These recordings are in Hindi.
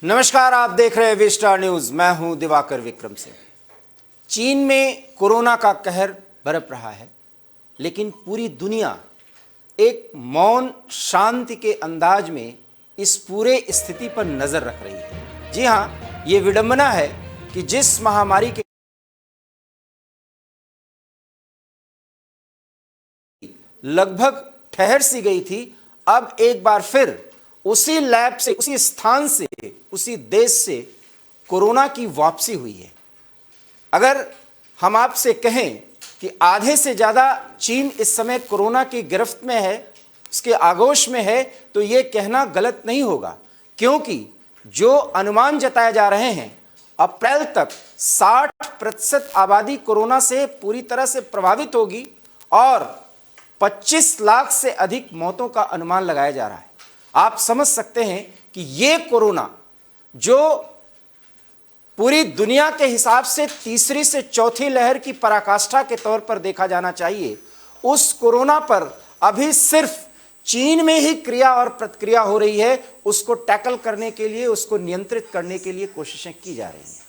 नमस्कार, आप देख रहे हैं वी स्टार न्यूज। मैं हूं दिवाकर विक्रम सिंह। चीन में कोरोना का कहर बरप रहा है, लेकिन पूरी दुनिया एक मौन शांति के अंदाज में इस पूरे स्थिति पर नजर रख रही है। जी हां, ये विडंबना है कि जिस महामारी के लगभग ठहर सी गई थी, अब एक बार फिर उसी लैब से, उसी स्थान से, उसी देश से कोरोना की वापसी हुई है। अगर हम आपसे कहें कि आधे से ज़्यादा चीन इस समय कोरोना की गिरफ्त में है, उसके आगोश में है, तो ये कहना गलत नहीं होगा, क्योंकि जो अनुमान जताए जा रहे हैं अप्रैल तक 60% आबादी कोरोना से पूरी तरह से प्रभावित होगी और 25 लाख से अधिक मौतों का अनुमान लगाया जा रहा है। आप समझ सकते हैं कि ये कोरोना, जो पूरी दुनिया के हिसाब से तीसरी से चौथी लहर की पराकाष्ठा के तौर पर देखा जाना चाहिए, उस कोरोना पर अभी सिर्फ चीन में ही क्रिया और प्रतिक्रिया हो रही है। उसको टैकल करने के लिए, उसको नियंत्रित करने के लिए कोशिशें की जा रही हैं,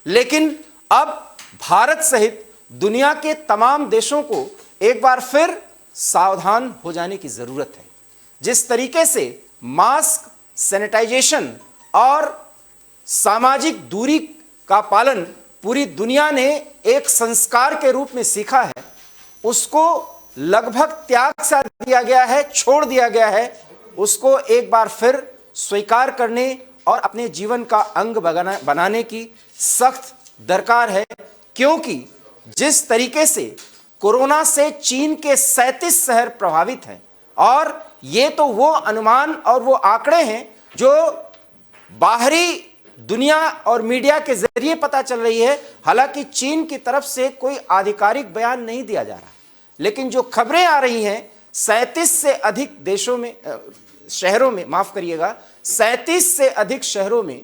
लेकिन अब भारत सहित दुनिया के तमाम देशों को एक बार फिर सावधान हो जाने की जरूरत है। जिस तरीके से मास्क, सैनिटाइजेशन और सामाजिक दूरी का पालन पूरी दुनिया ने एक संस्कार के रूप में सीखा है, उसको लगभग त्याग सा दिया गया है, छोड़ दिया गया है। उसको एक बार फिर स्वीकार करने और अपने जीवन का अंग बनाने की सख्त दरकार है, क्योंकि जिस तरीके से कोरोना से चीन के 37 शहर प्रभावित हैं, और ये तो वो अनुमान और वो आंकड़े हैं जो बाहरी दुनिया और मीडिया के जरिए पता चल रही है। हालांकि चीन की तरफ से कोई आधिकारिक बयान नहीं दिया जा रहा, लेकिन जो खबरें आ रही हैं 37 से अधिक देशों में, शहरों में, माफ करिएगा, 37 से अधिक शहरों में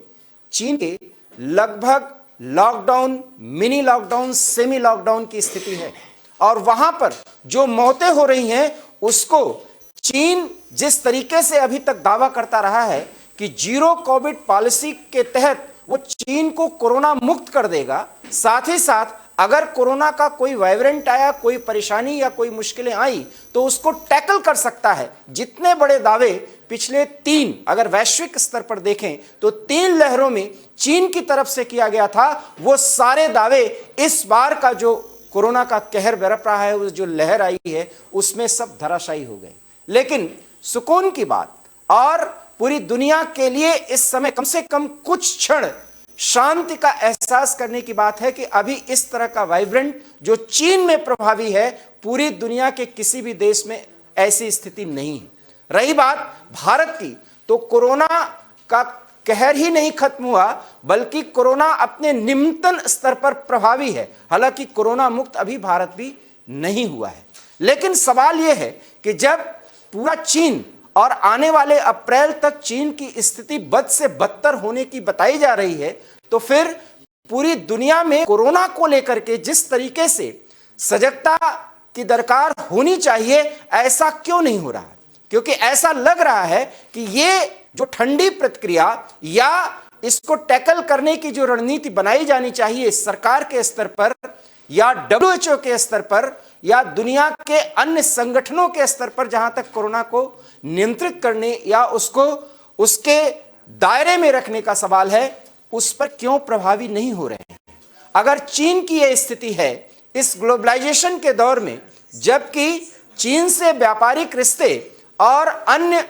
चीन के लगभग lockdown, mini lockdown, semi lockdown की स्थिति है। और वहां पर जो मौतें हो रही हैं, उसको चीन जिस तरीके से अभी तक दावा करता रहा है कि जीरो कोविड पॉलिसी के तहत वो चीन को कोरोना मुक्त कर देगा, साथ ही साथ अगर कोरोना का कोई वाइब्रेंट आया, कोई परेशानी या कोई मुश्किलें आई, तो उसको टैकल कर सकता है। जितने बड़े दावे पिछले 3, अगर वैश्विक स्तर पर देखें तो 3 लहरों में चीन की तरफ से किया गया था, वो सारे दावे इस बार का जो कोरोना का कहर बरप रहा है, उस जो लहर आई है, उसमें सब धराशायी हो गए। लेकिन सुकून की बात और पूरी दुनिया के लिए इस समय कम से कम कुछ क्षण शांति का एहसास करने की बात है कि अभी इस तरह का वाइब्रेंट जो चीन में प्रभावी है, पूरी दुनिया के किसी भी देश में ऐसी स्थिति नहीं है। रही बात भारत की, तो कोरोना का कहर ही नहीं खत्म हुआ, बल्कि कोरोना अपने निम्नतम स्तर पर प्रभावी है। हालांकि कोरोना मुक्त अभी भारत भी नहीं हुआ है, लेकिन सवाल यह है कि जब पूरा चीन और आने वाले अप्रैल तक चीन की स्थिति बद से बदतर होने की बताई जा रही है, तो फिर पूरी दुनिया में कोरोना को लेकर के जिस तरीके से सजगता की दरकार होनी चाहिए, ऐसा क्यों नहीं हो रहा है? क्योंकि ऐसा लग रहा है कि ये जो ठंडी प्रतिक्रिया या इसको टैकल करने की जो रणनीति बनाई जानी चाहिए सरकार के स्तर पर या WHO के स्तर पर या दुनिया के अन्य संगठनों के स्तर पर, जहां तक कोरोना को नियंत्रित करने या उसको उसके दायरे में रखने का सवाल है, उस पर क्यों प्रभावी नहीं हो रहे हैं? अगर चीन की यह स्थिति है इस ग्लोबलाइजेशन के दौर में, जबकि चीन से व्यापारिक रिश्ते और अन्य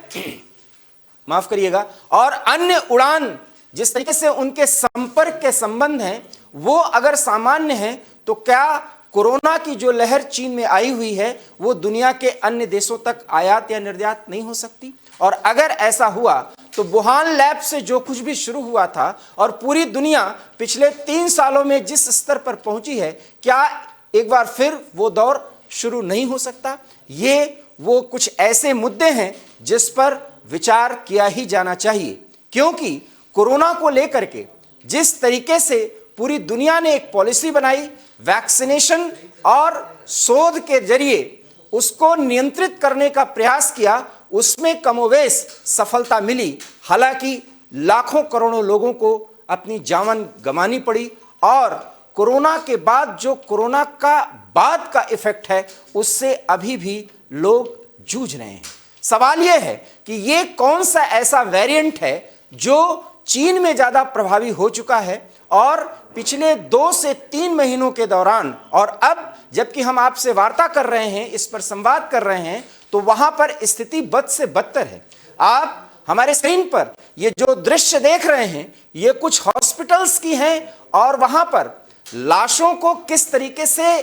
माफ करिएगा और अन्य उड़ान, जिस तरीके से उनके संपर्क के संबंध हैं, वो अगर सामान्य हैं, तो क्या कोरोना की जो लहर चीन में आई हुई है वो दुनिया के अन्य देशों तक आयात या निर्यात नहीं हो सकती? और अगर ऐसा हुआ तो वुहान लैब से जो कुछ भी शुरू हुआ था और पूरी दुनिया पिछले 3 सालों में जिस स्तर पर पहुंची है, क्या एक बार फिर वो दौर शुरू नहीं हो सकता? ये वो कुछ ऐसे मुद्दे हैं जिस पर विचार किया ही जाना चाहिए, क्योंकि कोरोना को लेकर के जिस तरीके से पूरी दुनिया ने एक पॉलिसी बनाई, वैक्सीनेशन और शोध के जरिए उसको नियंत्रित करने का प्रयास किया, उसमें कमोवेश सफलता मिली। हालांकि लाखों करोड़ों लोगों को अपनी जान गंवानी पड़ी और कोरोना के बाद जो कोरोना का बाद का इफेक्ट है उससे अभी भी लोग जूझ रहे हैं। सवाल यह है कि ये कौन सा ऐसा वेरिएंट है जो चीन में ज्यादा प्रभावी हो चुका है और पिछले 2 से 3 महीनों के दौरान और अब जबकि हम आपसे वार्ता कर रहे हैं, इस पर संवाद कर रहे हैं, तो वहां पर स्थिति बद से बदतर है। आप हमारे स्क्रीन पर ये जो दृश्य देख रहे हैं ये कुछ हॉस्पिटल्स की हैं और वहां पर लाशों को किस तरीके से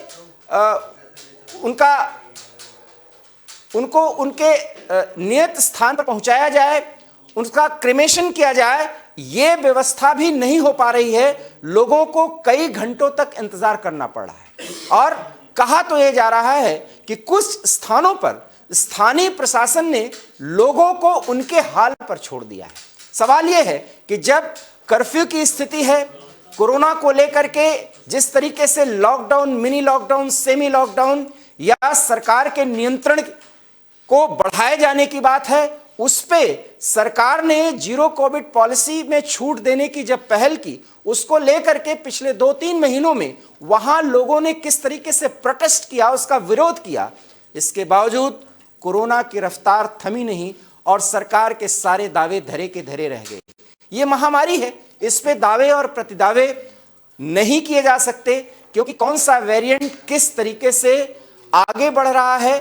उनको उनके नियत स्थान पर पहुंचाया जाए, उनका क्रिमेशन किया जाए, यह व्यवस्था भी नहीं हो पा रही है। लोगों को कई घंटों तक इंतजार करना पड़ रहा है और कहा तो यह जा रहा है कि कुछ स्थानों पर स्थानीय प्रशासन ने लोगों को उनके हाल पर छोड़ दिया है। सवाल यह है कि जब कर्फ्यू की स्थिति है, कोरोना को लेकर के जिस तरीके से lockdown, mini lockdown, semi lockdown या सरकार के नियंत्रण को बढ़ाए जाने की बात है, उस पे सरकार ने जीरो कोविड पॉलिसी में छूट देने की जब पहल की, उसको लेकर के पिछले 2-3 महीनों में वहां लोगों ने किस तरीके से प्रोटेस्ट किया, उसका विरोध किया, इसके बावजूद कोरोना की रफ्तार थमी नहीं और सरकार के सारे दावे धरे के धरे रह गए। ये महामारी है, इस पे दावे और प्रतिदावे नहीं किए जा सकते क्योंकि कौन सा वेरिएंट किस तरीके से आगे बढ़ रहा है,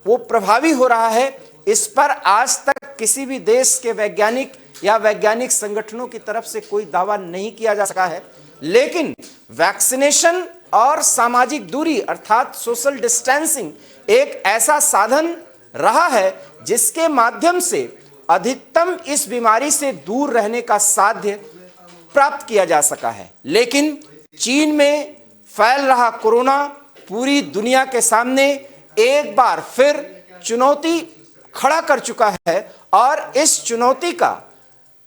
वो प्रभावी हो रहा है, इस पर आज तक किसी भी देश के वैज्ञानिक या वैज्ञानिक संगठनों की तरफ से कोई दावा नहीं किया जा सका है। लेकिन वैक्सीनेशन और सामाजिक दूरी अर्थात सोशल डिस्टेंसिंग एक ऐसा साधन रहा है जिसके माध्यम से अधिकतम इस बीमारी से दूर रहने का साध्य प्राप्त किया जा सका है। लेकिन चीन में फैल रहा कोरोना पूरी दुनिया के सामने एक बार फिर चुनौती खड़ा कर चुका है और इस चुनौती का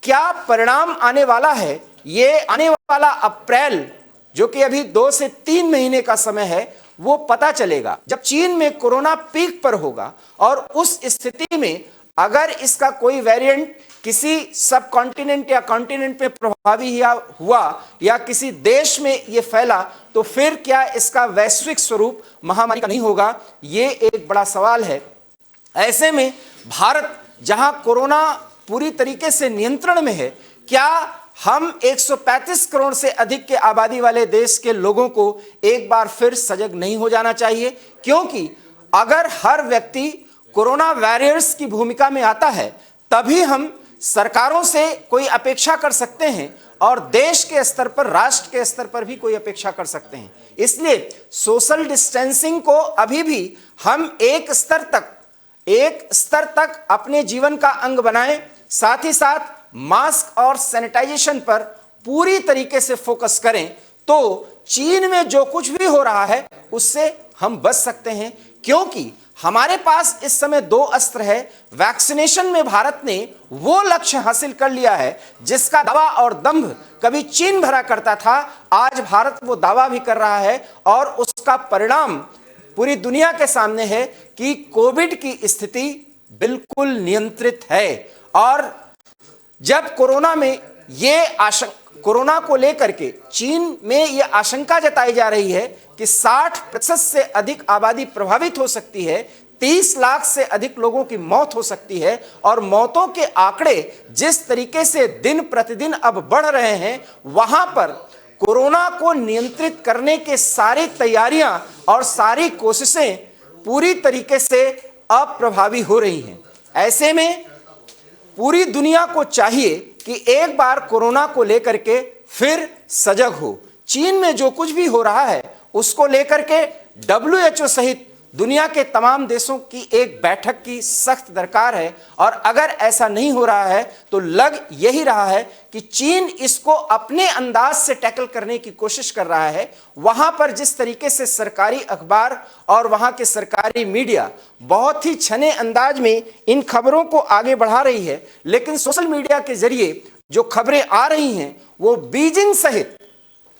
क्या परिणाम आने वाला है, ये आने वाला अप्रैल जो कि अभी 2 से 3 महीने का समय है, वो पता चलेगा जब चीन में कोरोना पीक पर होगा। और उस स्थिति में अगर इसका कोई वेरिएंट किसी सब कॉन्टिनेंट या कॉन्टिनेंट पे प्रभावी हुआ या किसी देश में ये फैला तो फिर क्या इसका वैश्विक स्वरूप महामारी का नहीं होगा, ये एक बड़ा सवाल है। ऐसे में भारत जहां कोरोना पूरी तरीके से नियंत्रण में है, क्या हम 135 करोड़ से अधिक के आबादी वाले देश के लोगों को एक बार फिर सजग नहीं हो जाना चाहिए? क्योंकि अगर हर व्यक्ति कोरोना वॉरियर्स की भूमिका में आता है तभी हम सरकारों से कोई अपेक्षा कर सकते हैं और देश के स्तर पर, राष्ट्र के स्तर पर भी कोई अपेक्षा कर सकते हैं। इसलिए सोशल डिस्टेंसिंग को अभी भी हम एक स्तर तक अपने जीवन का अंग बनाएं, साथ ही साथ मास्क और सैनिटाइजेशन पर पूरी तरीके से फोकस करें तो चीन में जो कुछ भी हो रहा है उससे हम बच सकते हैं। क्योंकि हमारे पास इस समय 2 अस्त्र है। वैक्सीनेशन में भारत ने वो लक्ष्य हासिल कर लिया है जिसका दावा और दंभ कभी चीन भरा करता था, आज भारत वो दावा भी कर रहा है और उसका परिणाम पूरी दुनिया के सामने है कि कोविड की स्थिति बिल्कुल नियंत्रित है। और जब कोरोना को लेकर के चीन में यह आशंका जताई जा रही है कि 60% से अधिक आबादी प्रभावित हो सकती है, 30 लाख से अधिक लोगों की मौत हो सकती है और मौतों के आंकड़े जिस तरीके से दिन प्रतिदिन अब बढ़ रहे हैं, वहां पर कोरोना को नियंत्रित करने के सारी तैयारियां और सारी कोशिशें पूरी तरीके से अप्रभावी हो रही हैं। ऐसे में पूरी दुनिया को चाहिए कि एक बार कोरोना को लेकर के फिर सजग हो। चीन में जो कुछ भी हो रहा है उसको लेकर के WHO सहित दुनिया के तमाम देशों की एक बैठक की सख्त दरकार है और अगर ऐसा नहीं हो रहा है तो लग यही रहा है कि चीन इसको अपने अंदाज से टैकल करने की कोशिश कर रहा है। वहां पर जिस तरीके से सरकारी अखबार और वहां के सरकारी मीडिया बहुत ही छने अंदाज में इन खबरों को आगे बढ़ा रही है, लेकिन सोशल मीडिया के जरिए जो खबरें आ रही हैं वो बीजिंग सहित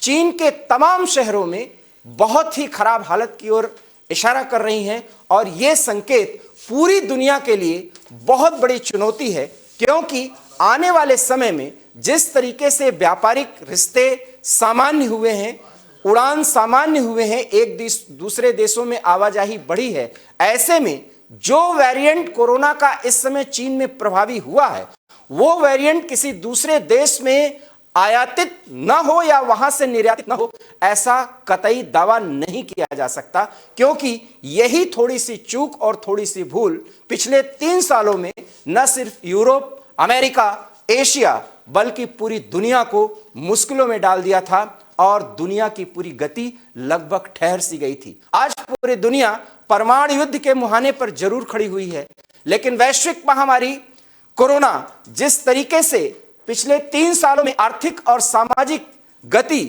चीन के तमाम शहरों में बहुत ही खराब हालत की ओर इशारा कर रही हैं और यह संकेत पूरी दुनिया के लिए बहुत बड़ी चुनौती है। क्योंकि आने वाले समय में जिस तरीके से व्यापारिक रिश्ते सामान्य हुए हैं, उड़ान सामान्य हुए हैं, एक दूसरे देशों में आवाजाही बढ़ी है, ऐसे में जो वेरिएंट कोरोना का इस समय चीन में प्रभावी हुआ है, वो वेरिएंट किसी दूसरे देश में आयातित न हो या वहां से निर्यातित न हो, ऐसा कतई दावा नहीं किया जा सकता, क्योंकि यही थोड़ी सी चूक और थोड़ी सी भूल पिछले 3 सालों में न सिर्फ यूरोप, अमेरिका, एशिया, बल्कि पूरी दुनिया को मुश्किलों में डाल दिया था और दुनिया की पूरी गति लगभग ठहर सी गई थी। आज पूरी दुनिया परमाणु युद्ध के मुहाने पर जरूर खड़ी हुई है, लेकिन वैश्विक महामारी कोरोना जिस तरीके से पिछले 3 सालों में आर्थिक और सामाजिक गति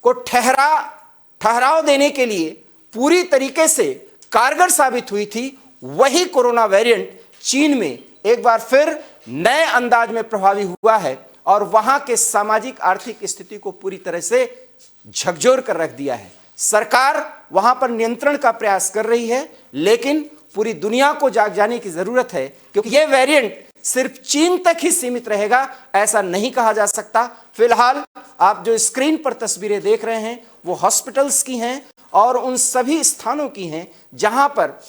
को ठहराव देने के लिए पूरी तरीके से कारगर साबित हुई थी, वही कोरोना वेरिएंट चीन में एक बार फिर नए अंदाज में प्रभावी हुआ है और वहां के सामाजिक आर्थिक स्थिति को पूरी तरह से झकझोर कर रख दिया है। सरकार वहां पर नियंत्रण का प्रयास कर रही है, लेकिन पूरी दुनिया को जाग जाने की जरूरत है, क्योंकि यह वेरिएंट सिर्फ चीन तक ही सीमित रहेगा ऐसा नहीं कहा जा सकता। फिलहाल आप जो स्क्रीन पर तस्वीरें देख रहे हैं वो हॉस्पिटल्स की हैं और उन सभी स्थानों की हैं जहां पर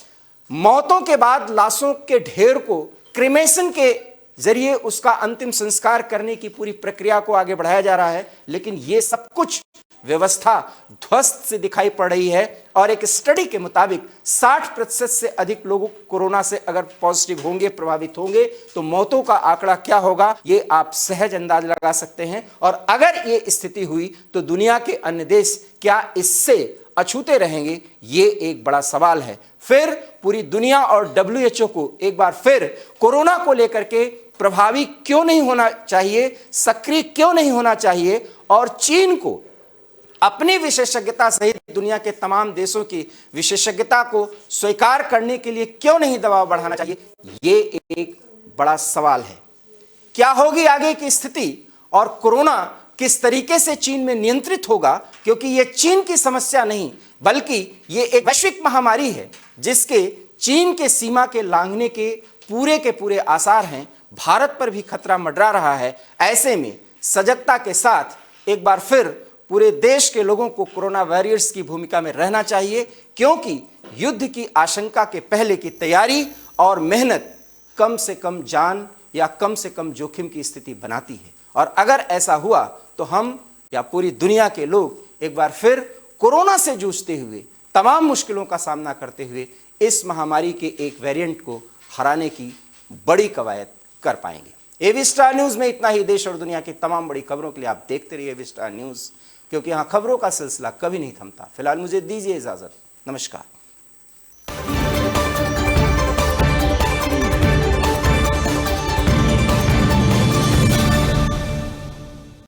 मौतों के बाद लाशों के ढेर को क्रिमेशन के जरिए उसका अंतिम संस्कार करने की पूरी प्रक्रिया को आगे बढ़ाया जा रहा है, लेकिन ये सब कुछ व्यवस्था ध्वस्त से दिखाई पड़ रही है और एक स्टडी के मुताबिक 60% से अधिक लोग कोरोना से अगर पॉजिटिव होंगे, प्रभावित होंगे, तो मौतों का आंकड़ा क्या होगा ये आप सहज अंदाज लगा सकते हैं। और अगर ये स्थिति हुई तो दुनिया के अन्य देश क्या इससे अछूते रहेंगे, ये एक बड़ा सवाल है। फिर पूरी दुनिया और WHO को एक बार फिर कोरोना को लेकर के प्रभावी क्यों नहीं होना चाहिए, सक्रिय क्यों नहीं होना चाहिए और चीन को अपनी विशेषज्ञता सहित दुनिया के तमाम देशों की विशेषज्ञता को स्वीकार करने के लिए क्यों नहीं दबाव बढ़ाना चाहिए, ये एक बड़ा सवाल है। क्या होगी आगे की स्थिति और कोरोना किस तरीके से चीन में नियंत्रित होगा, क्योंकि ये चीन की समस्या नहीं बल्कि ये एक वैश्विक महामारी है जिसके चीन के सीमा के लांघने के पूरे आसार हैं। भारत पर भी खतरा मंडरा रहा है। ऐसे में सजगता के साथ एक बार फिर पूरे देश के लोगों को कोरोना वॉरियर्स की भूमिका में रहना चाहिए, क्योंकि युद्ध की आशंका के पहले की तैयारी और मेहनत कम से कम जान या कम से कम जोखिम की स्थिति बनाती है। और अगर ऐसा हुआ तो हम या पूरी दुनिया के लोग एक बार फिर कोरोना से जूझते हुए, तमाम मुश्किलों का सामना करते हुए इस महामारी के एक वेरिएंट को हराने की बड़ी कवायद कर पाएंगे। एबी स्टार न्यूज़ में इतना ही। देश और दुनिया की तमाम बड़ी खबरों के लिए आप देखते रहिए एबी स्टार न्यूज़, क्योंकि यहाँ खबरों का सिलसिला कभी नहीं थमता। फिलहाल मुझे दीजिए इजाज़त। नमस्कार।